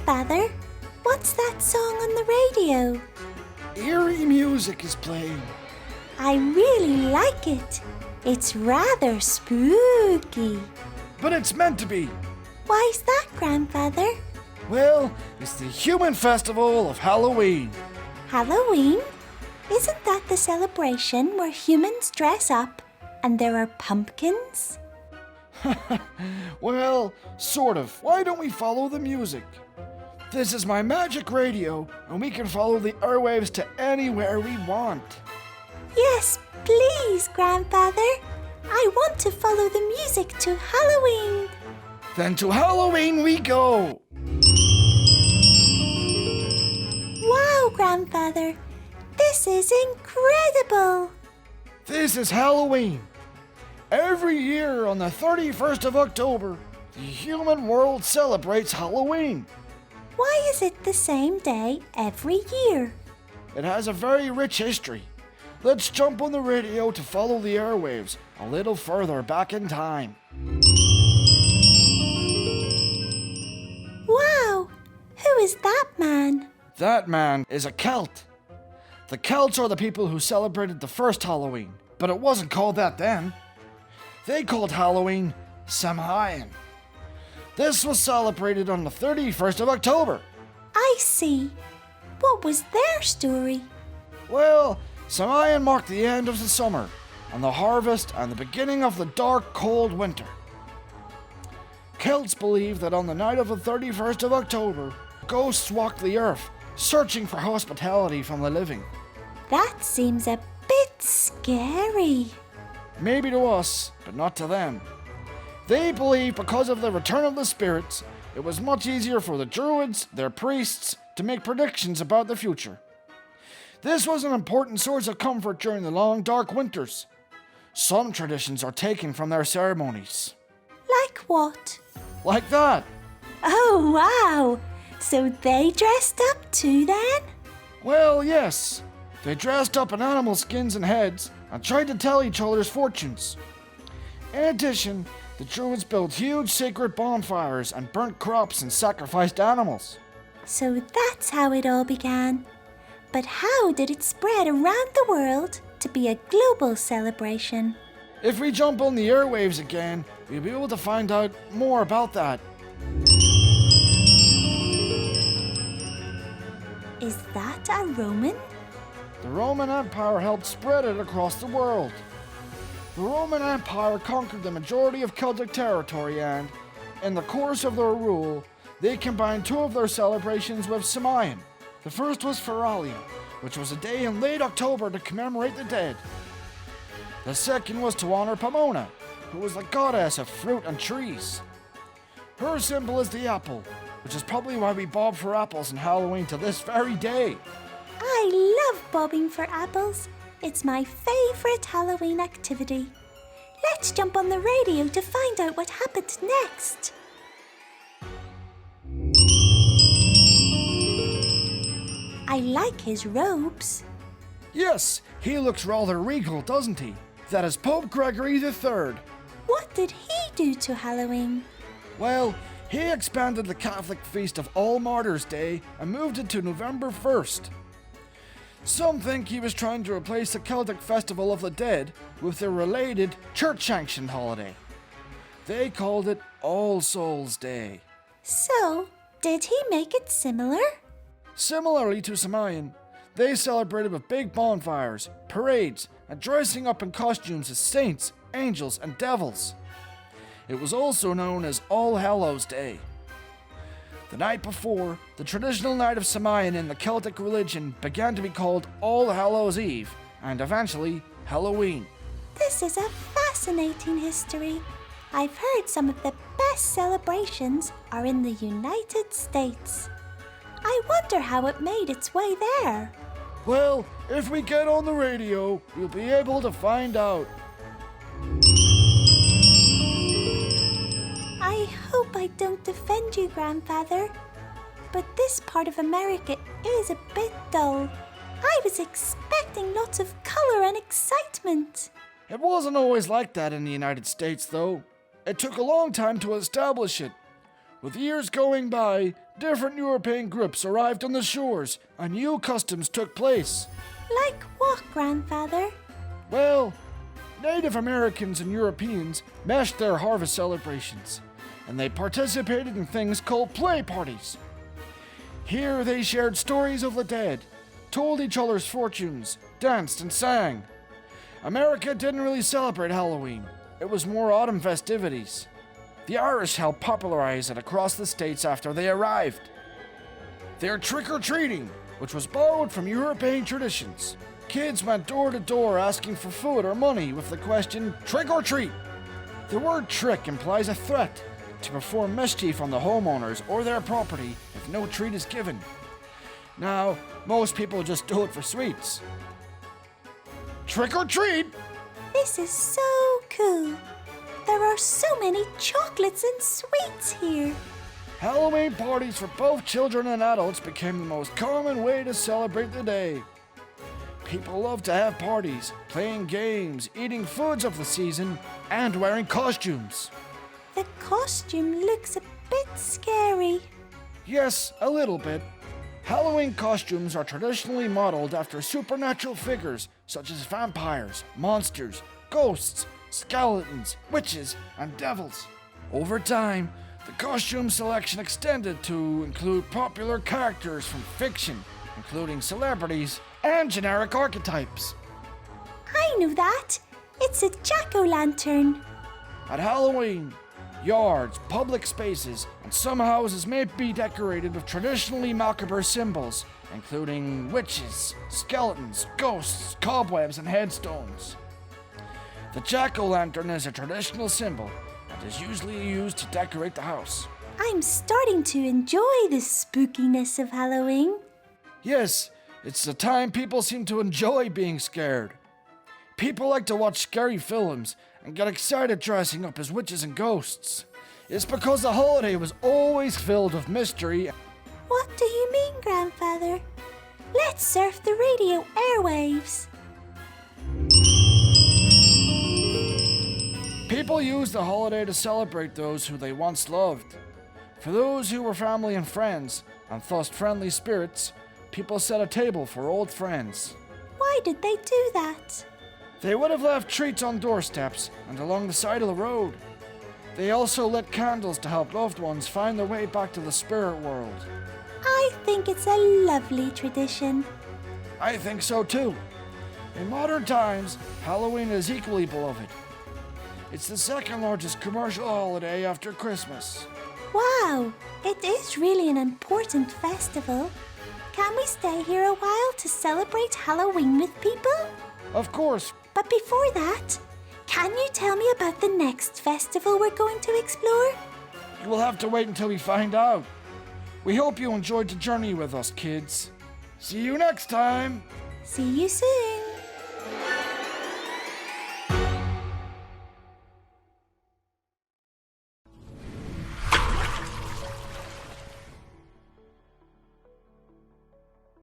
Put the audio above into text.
Grandfather, what's that song on the radio? Eerie music is playing. I really like it. It's rather spooky. But it's meant to be. Why's that, Grandfather? Well, it's the human festival of Halloween. Halloween? Isn't that the celebration where humans dress up and there are pumpkins? Well, sort of. Why don't we follow the music? This is my magic radio, and we can follow the airwaves to anywhere we want. Yes, please, Grandfather. I want to follow the music to Halloween. Then to Halloween we go. Wow, Grandfather. This is incredible. This is Halloween. Every year on the 31st of October, the human world celebrates Halloween. Why is it the same day every year? It has a very rich history. Let's jump on the radio to follow the airwaves a little further back in time. Wow! Who is that man? That man is a Celt. The Celts are the people who celebrated the first Halloween, but it wasn't called that then. They called Halloween Samhain. This was celebrated on the 31st of October. I see. What was their story? Well, Samhain marked the end of the summer, and the harvest and the beginning of the dark, cold winter. Celts believed that on the night of the 31st of October, ghosts walked the earth, searching for hospitality from the living. That seems a bit scary. Maybe to us, but not to them. They believed because of the return of the spirits, it was much easier for the Druids, their priests, to make predictions about the future. This was an important source of comfort during the long, dark winters. Some traditions are taken from their ceremonies. Like what? Like that. Oh, wow! So they dressed up too then? Well, yes. They dressed up in animal skins and heads and tried to tell each other's fortunes. In addition, the Druids built huge sacred bonfires and burnt crops and sacrificed animals. So that's how it all began. But how did it spread around the world to be a global celebration? If we jump on the airwaves again, we'll be able to find out more about that. Is that a Roman? The Roman Empire helped spread it across the world. The Roman Empire conquered the majority of Celtic territory and, in the course of their rule, they combined two of their celebrations with Samhain. The first was Feralia, which was a day in late October to commemorate the dead. The second was to honor Pomona, who was the goddess of fruit and trees. Her symbol is the apple, which is probably why we bob for apples on Halloween to this very day. I love bobbing for apples. It's my favourite Halloween activity. Let's jump on the radio to find out what happened next. I like his robes. Yes, he looks rather regal, doesn't he? That is Pope Gregory III. What did he do to Halloween? Well, he expanded the Catholic feast of All Martyrs' Day and moved it to November 1st. Some think he was trying to replace the Celtic Festival of the Dead with their related church-sanctioned holiday. They called it All Souls' Day. So, did he make it similar? Similarly to Samhain, they celebrated with big bonfires, parades, and dressing up in costumes as saints, angels, and devils. It was also known as All Hallows' Day. The night before, the traditional night of Samhain in the Celtic religion began to be called All Hallows' Eve, and eventually Halloween. This is a fascinating history. I've heard some of the best celebrations are in the United States. I wonder how it made its way there. Well, if we get on the radio, we'll be able to find out. I hope I don't offend you, Grandfather, but this part of America is a bit dull. I was expecting lots of color and excitement. It wasn't always like that in the United States, though. It took a long time to establish it. With years going by, different European groups arrived on the shores, and new customs took place. Like what, Grandfather? Well, Native Americans and Europeans meshed their harvest celebrations, and they participated in things called play parties. Here they shared stories of the dead, told each other's fortunes, danced and sang. America didn't really celebrate Halloween. It was more autumn festivities. The Irish helped popularize it across the states after they arrived. Their trick-or-treating, which was borrowed from European traditions. Kids went door to door asking for food or money with the question, trick or treat. The word trick implies a threat to perform mischief on the homeowners or their property if no treat is given. Now, most people just do it for sweets. Trick or treat! This is so cool. There are so many chocolates and sweets here. Halloween parties for both children and adults became the most common way to celebrate the day. People love to have parties, playing games, eating foods of the season, and wearing costumes. The costume looks a bit scary. Yes, a little bit. Halloween costumes are traditionally modeled after supernatural figures such as vampires, monsters, ghosts, skeletons, witches, and devils. Over time, the costume selection extended to include popular characters from fiction, including celebrities and generic archetypes. I knew that. It's a jack-o'-lantern. At Halloween, yards, public spaces, and some houses may be decorated with traditionally macabre symbols, including witches, skeletons, ghosts, cobwebs, and headstones. The jack-o'-lantern is a traditional symbol and is usually used to decorate the house. I'm starting to enjoy the spookiness of Halloween. Yes, it's the time people seem to enjoy being scared. People like to watch scary films and get excited dressing up as witches and ghosts. It's because the holiday was always filled with mystery. What do you mean, Grandfather? Let's surf the radio airwaves. People use the holiday to celebrate those who they once loved. For those who were family and friends, and thus friendly spirits, people set a table for old friends. Why did they do that? They would have left treats on doorsteps and along the side of the road. They also lit candles to help loved ones find their way back to the spirit world. I think it's a lovely tradition. I think so too. In modern times, Halloween is equally beloved. It's the second largest commercial holiday after Christmas. Wow, it is really an important festival. Can we stay here a while to celebrate Halloween with people? Of course. But before that, can you tell me about the next festival we're going to explore? You will have to wait until we find out. We hope you enjoyed the journey with us, kids. See you next time. See you soon.